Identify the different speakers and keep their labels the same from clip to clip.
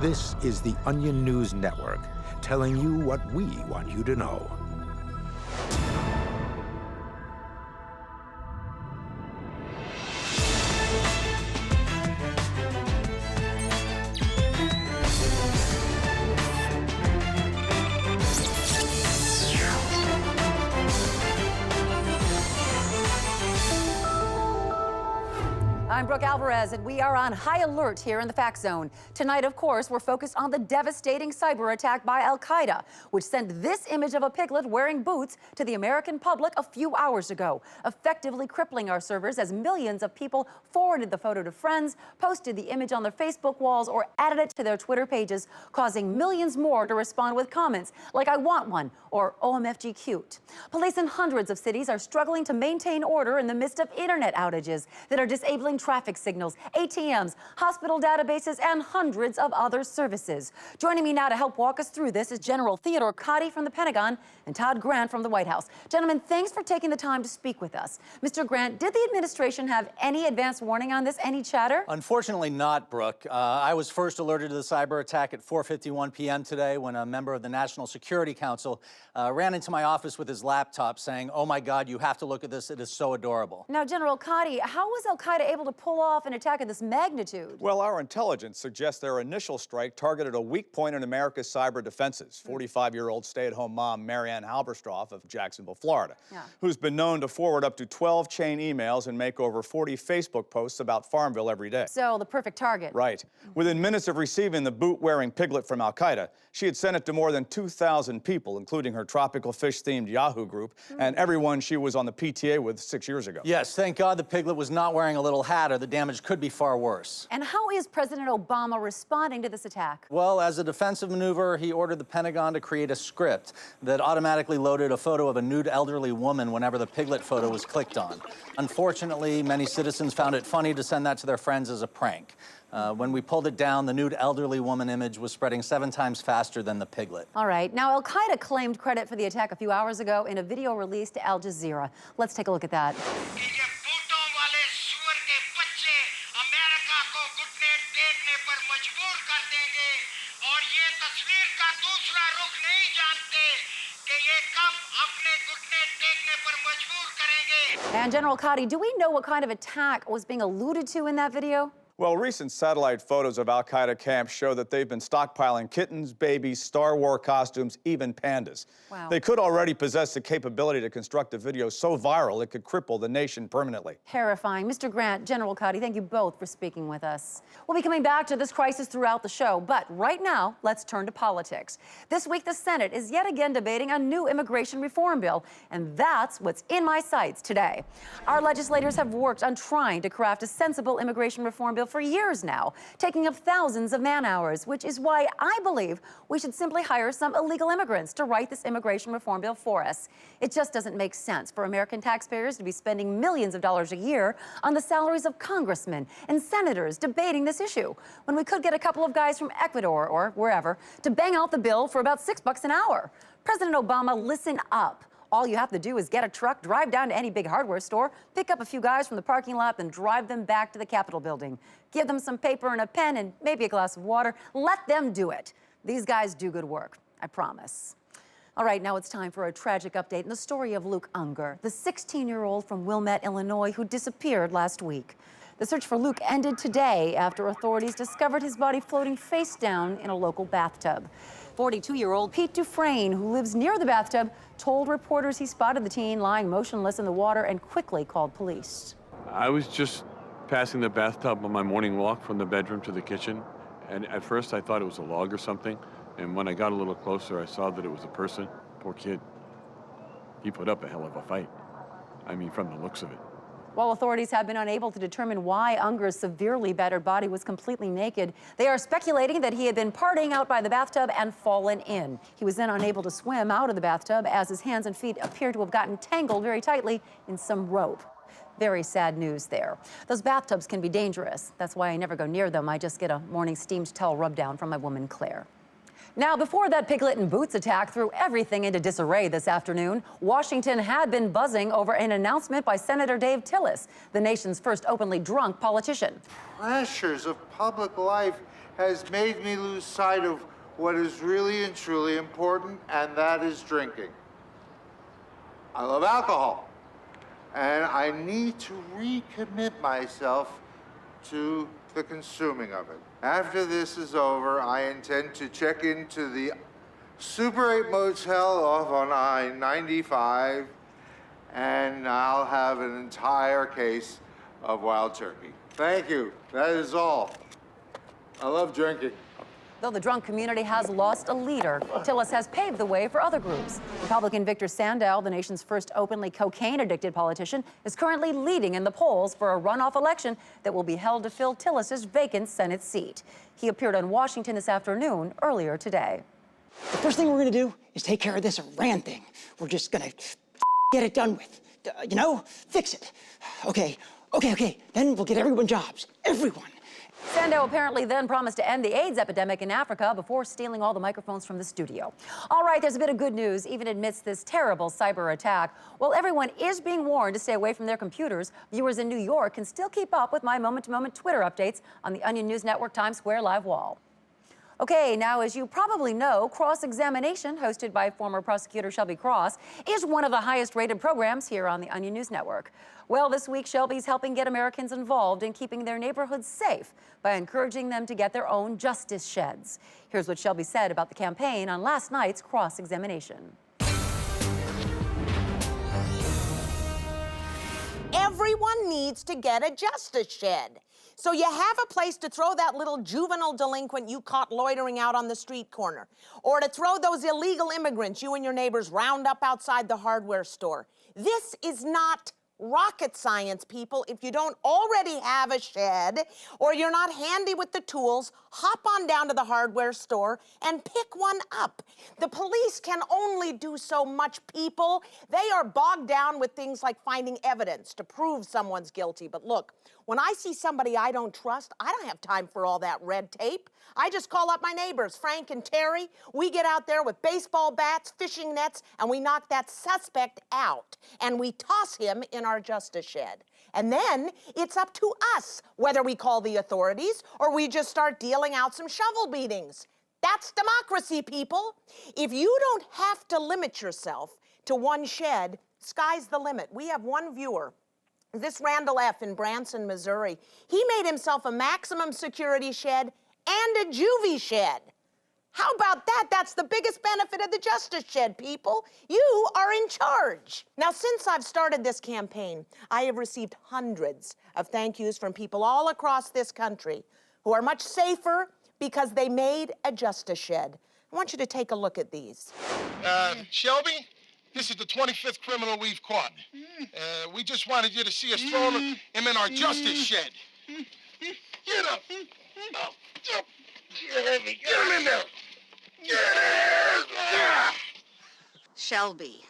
Speaker 1: This is the Onion News Network, telling you what we want you to know.
Speaker 2: I'm Brooke Alvarez, and we are on high alert here in the Fact Zone. Tonight, of course, we're focused on the devastating cyber attack by Al-Qaeda, which sent this image of a piglet wearing boots to the American public a few hours ago, effectively crippling our servers as millions of people forwarded the photo to friends, posted the image on their Facebook walls, or added it to their Twitter pages, causing millions more to respond with comments like "I want one" or "OMFG cute." Police in hundreds of cities are struggling to maintain order in the midst of internet outages that are disabling traffic signals, ATMs, hospital databases, and hundreds of other services. Joining me now to help walk us through this is General Theodore Cotty from the Pentagon and Todd Grant from the White House. Gentlemen, thanks for taking the time to speak with us. Mr. Grant, did the administration have any advance warning on this, any chatter?
Speaker 3: Unfortunately not, Brooke. I was first alerted to the cyber attack at 4:51 p.m. today when a member of the National Security Council ran into my office with his laptop saying, "Oh my God, you have to look at this, it is so adorable."
Speaker 2: Now, General Cotty, how was Al-Qaeda able to pull off an attack of this magnitude?
Speaker 4: Well, our intelligence suggests their initial strike targeted a weak point in America's cyber defenses. 45-year-old stay-at-home mom Marianne Halberstroff of Jacksonville, Florida, who's been known to forward up to 12 chain emails and make over 40 Facebook posts about Farmville every day.
Speaker 2: So, the perfect target.
Speaker 4: Right. Within minutes of receiving the boot-wearing piglet from Al-Qaeda, she had sent it to more than 2,000 people, including her tropical fish-themed Yahoo group and everyone she was on the PTA with 6 years ago.
Speaker 3: Yes, thank God the piglet was not wearing a little hat, or the damage could be far worse.
Speaker 2: And how is President Obama responding to this attack?
Speaker 3: Well, as a defensive maneuver, he ordered the Pentagon to create a script that automatically loaded a photo of a nude elderly woman whenever the piglet photo was clicked on. Unfortunately, many citizens found it funny to send that to their friends as a prank. When we pulled it down, the nude elderly woman image was spreading 7 times faster than the piglet.
Speaker 2: All right. Now, Al-Qaeda claimed credit for the attack a few hours ago in a video released to Al Jazeera. Let's take a look at that. And General Cotty, do we know what kind of attack was being alluded to in that video?
Speaker 4: Well, recent satellite photos of Al-Qaeda camps show that they've been stockpiling kittens, babies, Star Wars costumes, even pandas.
Speaker 2: Wow.
Speaker 4: They could already possess the capability to construct a video so viral it could cripple the nation permanently.
Speaker 2: Terrifying. Mr. Grant, General Cotty, thank you both for speaking with us. We'll be coming back to this crisis throughout the show, but right now, let's turn to politics. This week, the Senate is yet again debating a new immigration reform bill, and that's what's in my sights today. Our legislators have worked on trying to craft a sensible immigration reform bill for years now, taking up thousands of man-hours, which is why I believe we should simply hire some illegal immigrants to write this immigration reform bill for us. It just doesn't make sense for American taxpayers to be spending millions of dollars a year on the salaries of congressmen and senators debating this issue, when we could get a couple of guys from Ecuador or wherever to bang out the bill for about $6 an hour. President Obama, listen up. All you have to do is get a truck, drive down to any big hardware store, pick up a few guys from the parking lot, then drive them back to the Capitol building. Give them some paper and a pen and maybe a glass of water. Let them do it. These guys do good work, I promise. All right, now it's time for a tragic update in the story of Luke Unger, the 16-year-old from Wilmette, Illinois, who disappeared last week. The search for Luke ended today after authorities discovered his body floating face down in a local bathtub. 42-year-old Pete Dufresne, who lives near the bathtub, told reporters he spotted the teen lying motionless in the water and quickly called police.
Speaker 5: I was just passing the bathtub on my morning walk from the bedroom to the kitchen, and at first I thought it was a log or something, and when I got a little closer, I saw that it was a person. Poor kid. He put up a hell of a fight. I mean, from the looks of it.
Speaker 2: While authorities have been unable to determine why Unger's severely battered body was completely naked, they are speculating that he had been partying out by the bathtub and fallen in. He was then unable to swim out of the bathtub as his hands and feet appear to have gotten tangled very tightly in some rope. Very sad news there. Those bathtubs can be dangerous. That's why I never go near them. I just get a morning steamed towel rub down from my woman, Claire. Now, before that Piglet in Boots attack threw everything into disarray this afternoon, Washington had been buzzing over an announcement by Senator Dave Tillis, the nation's first openly drunk politician.
Speaker 6: Pressures of public life has made me lose sight of what is really and truly important, and that is drinking. I love alcohol, and I need to recommit myself to the consuming of it. After this is over, I intend to check into the Super 8 motel off on I-95, and I'll have an entire case of wild turkey. Thank you. That is all. I love drinking.
Speaker 2: Though the drunk community has lost a leader, Tillis has paved the way for other groups. Republican Victor Sandow, the nation's first openly cocaine-addicted politician, is currently leading in the polls for a runoff election that will be held to fill Tillis's vacant Senate seat. He appeared on Washington this afternoon earlier today.
Speaker 7: The first thing we're gonna do is take care of this Iran thing. We're just gonna get it done with. You know, fix it. Okay. Then we'll get everyone jobs. Everyone.
Speaker 2: Sandow apparently then promised to end the AIDS epidemic in Africa before stealing all the microphones from the studio. All right, there's a bit of good news, even amidst this terrible cyber attack. While everyone is being warned to stay away from their computers, viewers in New York can still keep up with my moment-to-moment Twitter updates on the Onion News Network Times Square live wall. Okay, now, as you probably know, Cross-Examination, hosted by former prosecutor Shelby Cross, is one of the highest-rated programs here on the Onion News Network. Well, this week, Shelby's helping get Americans involved in keeping their neighborhoods safe by encouraging them to get their own justice sheds. Here's what Shelby said about the campaign on last night's Cross-Examination.
Speaker 8: Everyone needs to get a justice shed. So you have a place to throw that little juvenile delinquent you caught loitering out on the street corner, or to throw those illegal immigrants you and your neighbors round up outside the hardware store. This is not rocket science, people. If you don't already have a shed, or you're not handy with the tools, hop on down to the hardware store and pick one up. The police can only do so much, people. They are bogged down with things like finding evidence to prove someone's guilty. But look, when I see somebody I don't trust, I don't have time for all that red tape. I just call up my neighbors, Frank and Terry. We get out there with baseball bats, fishing nets, and we knock that suspect out. And we toss him in our justice shed. And then it's up to us whether we call the authorities or we just start dealing out some shovel beatings. That's democracy, people. If you don't have to limit yourself to one shed, sky's the limit. We have one viewer. This Randall F. in Branson, Missouri. He made himself a maximum security shed and a juvie shed. How about that? That's the biggest benefit of the Justice Shed, people. You are in charge. Now, since I've started this campaign, I have received hundreds of thank yous from people all across this country who are much safer because they made a Justice Shed. I want you to take a look at these.
Speaker 9: Shelby, this is the 25th criminal we've caught. We just wanted you to see us throw him in our Justice Shed. Get up. Oh, jump. Get him in there.
Speaker 10: Shelby,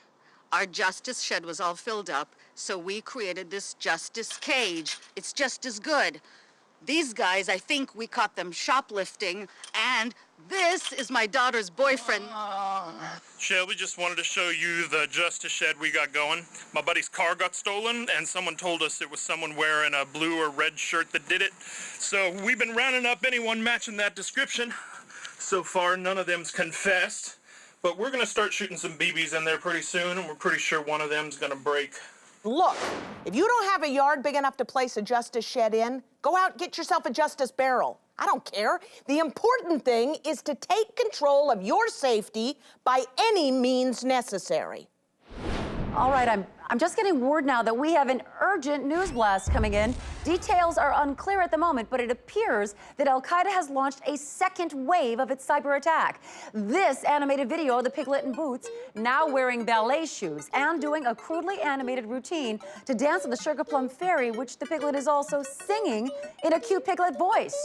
Speaker 10: our justice shed was all filled up, so we created this justice cage. It's just as good. These guys, I think we caught them shoplifting, and this is my daughter's boyfriend.
Speaker 11: Shelby, just wanted to show you the justice shed we got going. My buddy's car got stolen, and someone told us it was someone wearing a blue or red shirt that did it. So we've been rounding up anyone matching that description. So far, none of them's confessed, but we're gonna start shooting some BBs in there pretty soon, and we're pretty sure one of them's gonna break.
Speaker 8: Look, if you don't have a yard big enough to place a justice shed in, go out and get yourself a justice barrel. I don't care. The important thing is to take control of your safety by any means necessary.
Speaker 2: All right, I'm just getting word now that we have an urgent news blast coming in. Details are unclear at the moment, but it appears that Al-Qaeda has launched a second wave of its cyber attack. This animated video of the Piglet in Boots now wearing ballet shoes and doing a crudely animated routine to dance with the Sugar Plum Fairy, which the Piglet is also singing in a cute Piglet voice.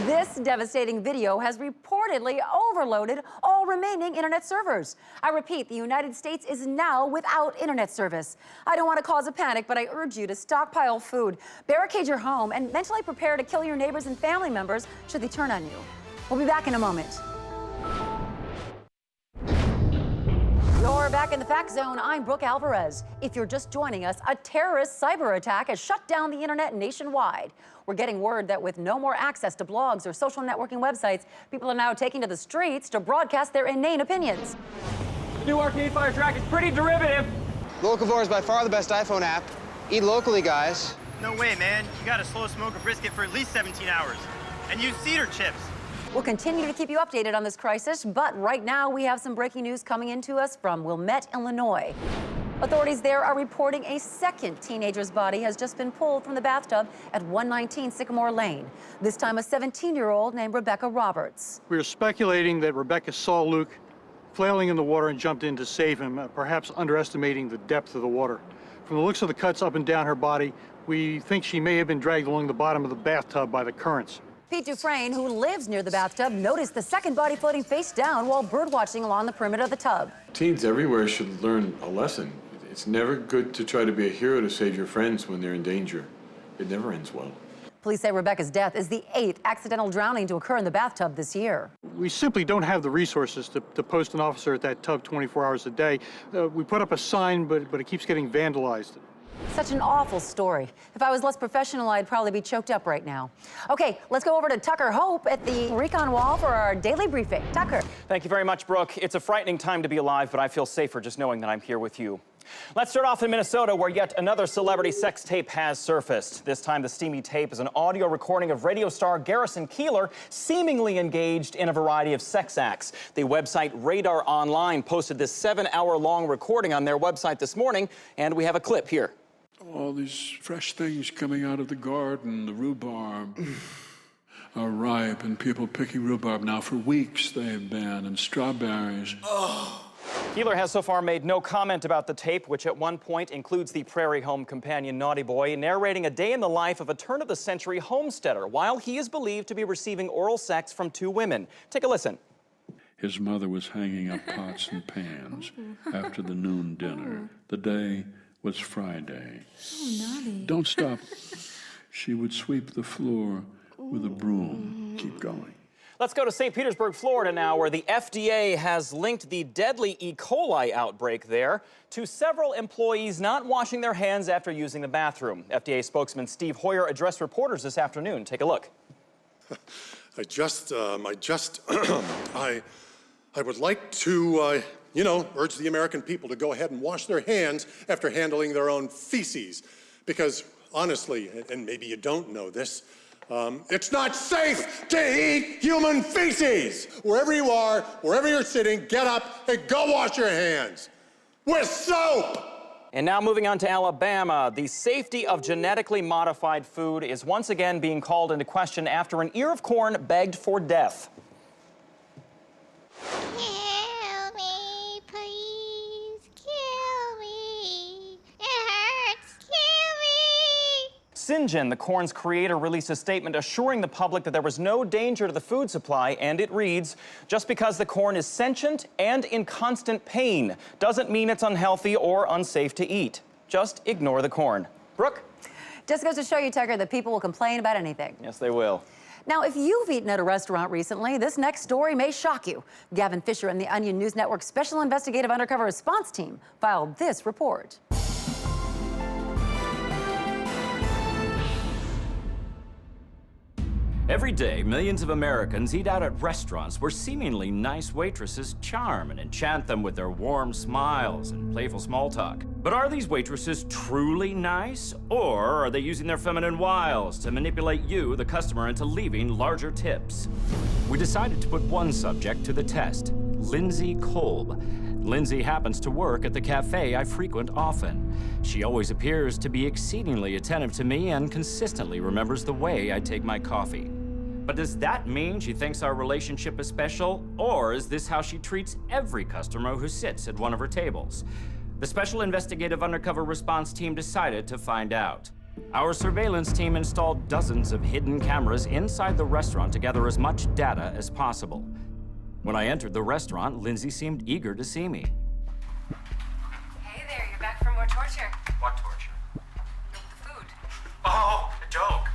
Speaker 2: This devastating video has reportedly overloaded all remaining internet servers. I repeat, the United States is now without internet service. I don't want to cause a panic, but I urge you to stockpile food, barricade your home, and mentally prepare to kill your neighbors and family members should they turn on you. We'll be back in a moment. You're back in the Fact Zone. I'm Brooke Alvarez. If you're just joining us, a terrorist cyber attack has shut down the internet nationwide. We're getting word that with no more access to blogs or social networking websites, people are now taking to the streets to broadcast their inane opinions.
Speaker 12: The new Arcade Fire track is pretty derivative.
Speaker 13: Locavore is by far the best iPhone app. Eat locally, guys.
Speaker 12: No way, man. You gotta slow smoke a brisket for at least 17 hours. And use cedar chips.
Speaker 2: We'll continue to keep you updated on this crisis, but right now we have some breaking news coming into us from Wilmette, Illinois. Authorities there are reporting a second teenager's body has just been pulled from the bathtub at 119 Sycamore Lane. This time a 17-year-old named Rebecca Roberts.
Speaker 14: We are speculating that Rebecca saw Luke flailing in the water and jumped in to save him, perhaps underestimating the depth of the water. From the looks of the cuts up and down her body, we think she may have been dragged along the bottom of the bathtub by the currents.
Speaker 2: Pete Dufresne, who lives near the bathtub, noticed the second body floating face down while birdwatching along the perimeter of the tub.
Speaker 5: Teens everywhere should learn a lesson. It's never good to try to be a hero to save your friends when they're in danger. It never ends well.
Speaker 2: Police say Rebecca's death is the 8th accidental drowning to occur in the bathtub this year.
Speaker 14: We simply don't have the resources to post an officer at that tub 24 hours a day. We put up a sign, but it keeps getting vandalized.
Speaker 2: Such an awful story. If I was less professional, I'd probably be choked up right now. Okay, let's go over to Tucker Hope at the Recon Wall for our daily briefing. Tucker.
Speaker 15: Thank you very much, Brooke. It's a frightening time to be alive, but I feel safer just knowing that I'm here with you. Let's start off in Minnesota, where yet another celebrity sex tape has surfaced. This time, the steamy tape is an audio recording of radio star Garrison Keillor seemingly engaged in a variety of sex acts. The website Radar Online posted this 7-hour-long recording on their website this morning, and we have a clip here.
Speaker 16: All these fresh things coming out of the garden, the rhubarb are ripe, and people picking rhubarb now for weeks they've been, and strawberries.
Speaker 15: Keillor has so far made no comment about the tape, which at one point includes the prairie home companion Naughty Boy narrating a day in the life of a turn-of-the-century homesteader while he is believed to be receiving oral sex from 2 women. Take a listen.
Speaker 16: His mother was hanging up pots and pans after the noon dinner. The day was Friday.
Speaker 17: Oh, naughty.
Speaker 16: Don't stop. She would sweep the floor with a broom. Keep going.
Speaker 15: Let's go to St. Petersburg, Florida now, where the FDA has linked the deadly E. coli outbreak there to several employees not washing their hands after using the bathroom. FDA spokesman Steve Hoyer addressed reporters this afternoon. Take a look.
Speaker 18: I would like to, urge the American people to go ahead and wash their hands after handling their own feces. Because honestly, and maybe you don't know this, it's not safe to eat human feces. Wherever you are, wherever you're sitting, get up and go wash your hands with soap.
Speaker 15: And now moving on to Alabama, the safety of genetically modified food is once again being called into question after an ear of corn begged for death.
Speaker 17: Kill me, please. Kill me. It hurts. Kill me.
Speaker 15: St. the corn's creator, released a statement assuring the public that there was no danger to the food supply, and it reads, just because the corn is sentient and in constant pain doesn't mean it's unhealthy or unsafe to eat. Just ignore the corn. Brooke?
Speaker 2: Just goes to show you, Tucker, that people will complain about anything.
Speaker 15: Yes, they will.
Speaker 2: Now, if you've eaten at a restaurant recently, this next story may shock you. Gavin Fisher and the Onion News Network's Special Investigative Undercover Response Team filed this report.
Speaker 19: Every day, millions of Americans eat out at restaurants where seemingly nice waitresses charm and enchant them with their warm smiles and playful small talk. But are these waitresses truly nice, or are they using their feminine wiles to manipulate you, the customer, into leaving larger tips? We decided to put one subject to the test, Lindsay Kolb. Lindsay happens to work at the cafe I frequent often. She always appears to be exceedingly attentive to me and consistently remembers the way I take my coffee. But does that mean she thinks our relationship is special, or is this how she treats every customer who sits at one of her tables? The Special Investigative Undercover Response Team decided to find out. Our surveillance team installed dozens of hidden cameras inside the restaurant to gather as much data as possible. When I entered the restaurant, Lindsay seemed eager to see me.
Speaker 20: Hey there, you're back for more torture.
Speaker 19: What torture?
Speaker 20: The food.
Speaker 19: Oh, a joke.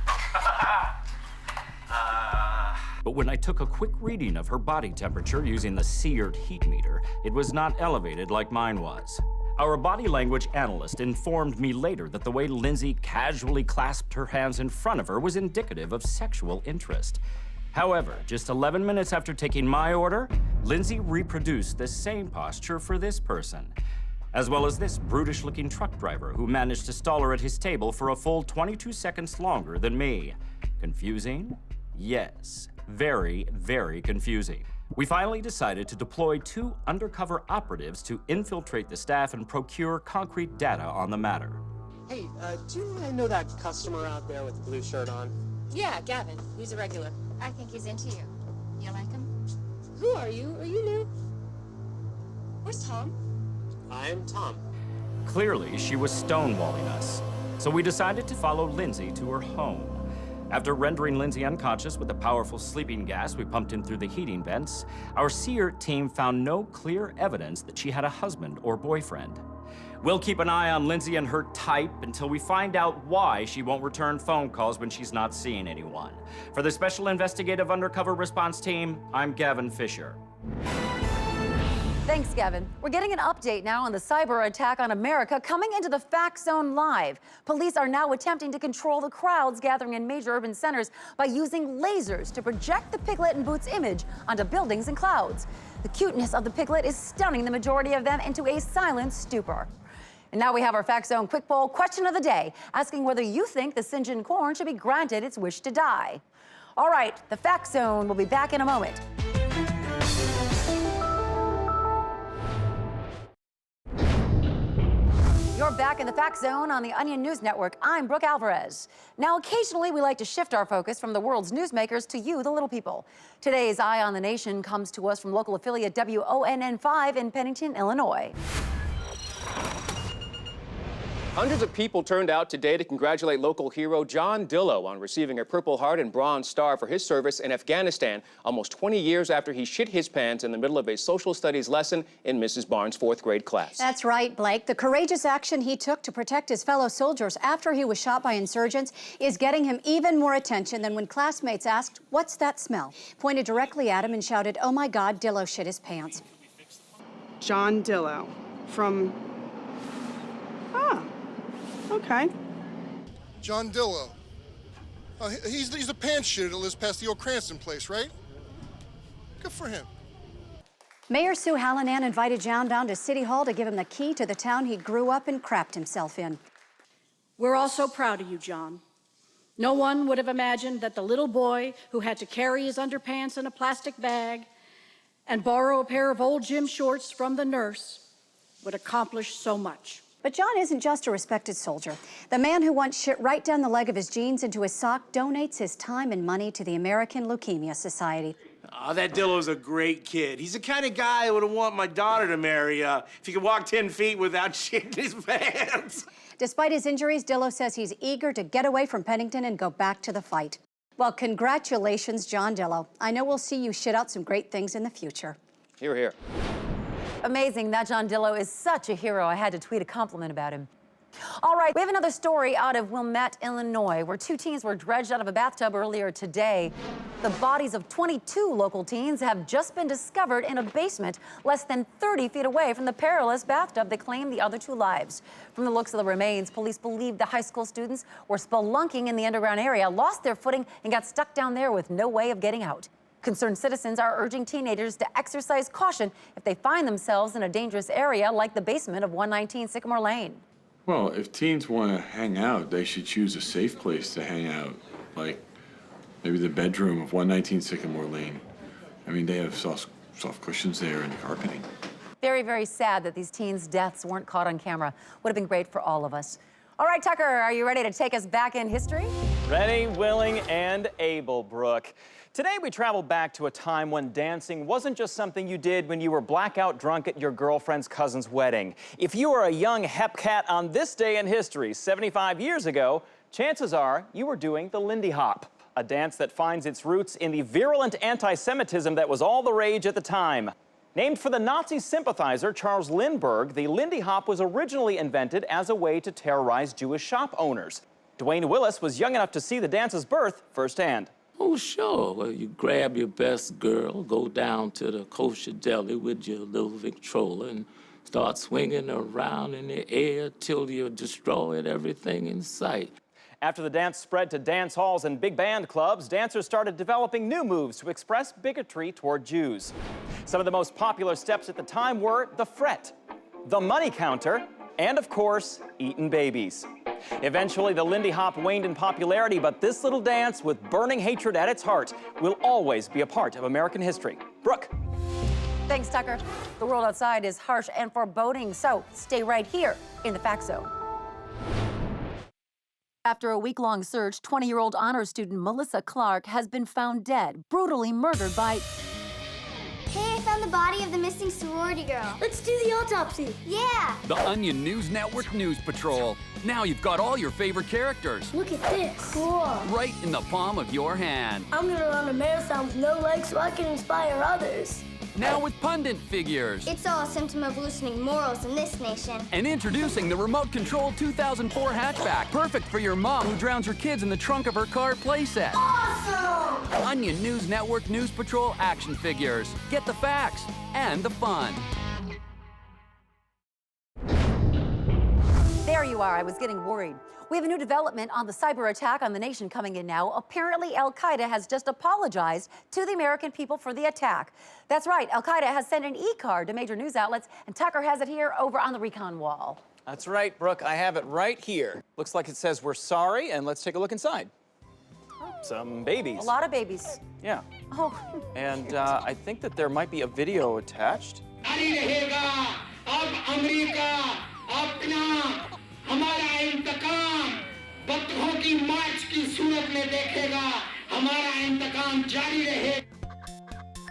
Speaker 19: But when I took a quick reading of her body temperature using the Seared heat meter, it was not elevated like mine was. Our body language analyst informed me later that the way Lindsay casually clasped her hands in front of her was indicative of sexual interest. However, just 11 minutes after taking my order, Lindsay reproduced the same posture for this person, as well as this brutish-looking truck driver who managed to stall her at his table for a full 22 seconds longer than me. Confusing? Yes. Very, very confusing. We finally decided to deploy 2 undercover operatives to infiltrate the staff and procure concrete data on the matter.
Speaker 21: Hey, do you know that customer out there with the blue shirt on?
Speaker 20: Yeah, Gavin. He's a regular.
Speaker 17: I think he's into you. You like him?
Speaker 20: Who are you? Are you new? Where's Tom?
Speaker 21: I'm Tom.
Speaker 19: Clearly, she was stonewalling us, so we decided to follow Lindsay to her home. After rendering Lindsay unconscious with a powerful sleeping gas we pumped in through the heating vents, our Seared team found no clear evidence that she had a husband or boyfriend. We'll keep an eye on Lindsay and her type until we find out why she won't return phone calls when she's not seeing anyone. For the Special Investigative Undercover Response Team, I'm Gavin Fisher.
Speaker 2: Thanks, Gavin. We're getting an update now on the cyber attack on America coming into the Fact Zone Live. Police are now attempting to control the crowds gathering in major urban centers by using lasers to project the Piglet and Boots image onto buildings and clouds. The cuteness of the Piglet is stunning the majority of them into a silent stupor. And now we have our Fact Zone quick poll question of the day, asking whether you think the St. corn should be granted its wish to die. All right, the Fact Zone will be back in a moment. You're back in the Fact Zone on the Onion News Network. I'm Brooke Alvarez. Now, occasionally we like to shift our focus from the world's newsmakers to you, the little people. Today's Eye on the Nation comes to us from local affiliate WONN5 in Pennington, Illinois.
Speaker 22: Hundreds of people turned out today to congratulate local hero John Dillo on receiving a Purple Heart and Bronze Star for his service in Afghanistan almost 20 years after he shit his pants in the middle of a social studies lesson in Mrs. Barnes' 4th grade class.
Speaker 23: That's right, Blake. The courageous action he took to protect his fellow soldiers after he was shot by insurgents is getting him even more attention than when classmates asked, "What's that smell?" Pointed directly at him and shouted, "Oh my God, Dillo shit his pants."
Speaker 24: John Dillo from... Okay.
Speaker 9: John Dillo. He's a pants shitter that lives past the old Cranston place, right? Good for him.
Speaker 23: Mayor Sue Hallinan invited John down to City Hall to give him the key to the town he grew up and crapped himself in.
Speaker 25: We're all so proud of you, John. No one would have imagined that the little boy who had to carry his underpants in a plastic bag and borrow a pair of old gym shorts from the nurse would accomplish so much.
Speaker 23: But John isn't just a respected soldier. The man who once shit right down the leg of his jeans into his sock donates his time and money to the American Leukemia Society.
Speaker 26: Oh, that Dillo's a great kid. He's the kind of guy I would want my daughter to marry if he could walk 10 feet without shitting his pants.
Speaker 23: Despite his injuries, Dillo says he's eager to get away from Pennington and go back to the fight. Well, congratulations, John Dillo. I know we'll see you shit out some great things in the future.
Speaker 22: Hear, hear.
Speaker 2: Amazing. That John Dillo is such a hero. I had to tweet a compliment about him. All right, we have another story out of Wilmette, Illinois, where 2 teens were dredged out of a bathtub earlier today. The bodies of 22 local teens have just been discovered in a basement less than 30 feet away from the perilous bathtub that claimed the other 2 lives. From the looks of the remains, police believe the high school students were spelunking in the underground area, lost their footing, and got stuck down there with no way of getting out. Concerned citizens are urging teenagers to exercise caution if they find themselves in a dangerous area like the basement of 119 Sycamore Lane.
Speaker 5: Well, if teens want to hang out, they should choose a safe place to hang out, like maybe the bedroom of 119 Sycamore Lane. I mean, they have soft cushions there and carpeting.
Speaker 2: Very, very sad that these teens' deaths weren't caught on camera. Would have been great for all of us. All right, Tucker, are you ready to take us back in history?
Speaker 15: Ready, willing, and able, Brooke. Today, we travel back to a time when dancing wasn't just something you did when you were blackout drunk at your girlfriend's cousin's wedding. If you were a young hep cat on this day in history, 75 years ago, chances are you were doing the Lindy Hop, a dance that finds its roots in the virulent anti-Semitism that was all the rage at the time. Named for the Nazi sympathizer Charles Lindbergh, the Lindy Hop was originally invented as a way to terrorize Jewish shop owners. Dwayne Willis was young enough to see the dance's birth firsthand.
Speaker 1: Oh, sure. Well, you grab your best girl, go down to the kosher deli with your little Victrola and start swinging around in the air till you're destroying everything in sight.
Speaker 15: After the dance spread to dance halls and big band clubs, dancers started developing new moves to express bigotry toward Jews. Some of the most popular steps at the time were the fret, the money counter, and of course, eating babies. Eventually, the Lindy Hop waned in popularity, but this little dance with burning hatred at its heart will always be a part of American history. Brooke.
Speaker 2: Thanks, Tucker. The world outside is harsh and foreboding, so stay right here in the Fact Zone. After a week-long search, 20-year-old honors student Melissa Clark has been found dead, brutally murdered by...
Speaker 3: Hey, I found the body of the missing sorority girl. Let's do the autopsy. Yeah.
Speaker 4: The Onion News Network News Patrol. Now you've got all your favorite characters.
Speaker 3: Look at this. Cool.
Speaker 4: Right in the palm of your hand.
Speaker 3: I'm gonna run a marathon with no legs so I can inspire others.
Speaker 4: Now with pundit figures.
Speaker 3: It's all a symptom of loosening morals in this nation.
Speaker 4: And introducing the remote-controlled 2004 hatchback. Perfect for your mom who drowns her kids in the trunk of her car playset.
Speaker 3: Awesome!
Speaker 4: Onion News Network News Patrol action figures. Get the facts and the fun.
Speaker 2: There you are. I was getting worried. We have a new development on the cyber attack on the nation coming in now. Apparently, Al-Qaeda has just apologized to the American people for the attack. That's right. Al-Qaeda has sent an e-card to major news outlets, and Tucker has it here over on the recon wall.
Speaker 15: That's right, Brooke. I have it right here. Looks like it says we're sorry, and let's take a look inside. Some babies.
Speaker 2: A lot of babies.
Speaker 15: Yeah.
Speaker 2: Oh.
Speaker 15: And I think that there might be a video attached.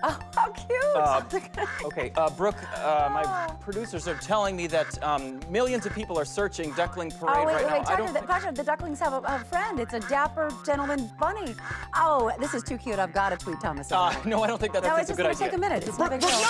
Speaker 2: Oh, how cute!
Speaker 15: Okay, Brooke, my producers are telling me that millions of people are searching Duckling Parade right now.
Speaker 2: Tucker, the ducklings have a friend. It's a dapper gentleman bunny. Oh, this is too cute. I've got to tweet Thomas about it.
Speaker 15: No, I don't think that's a good idea.
Speaker 2: It's going to take a minute. It's no big deal.
Speaker 15: No!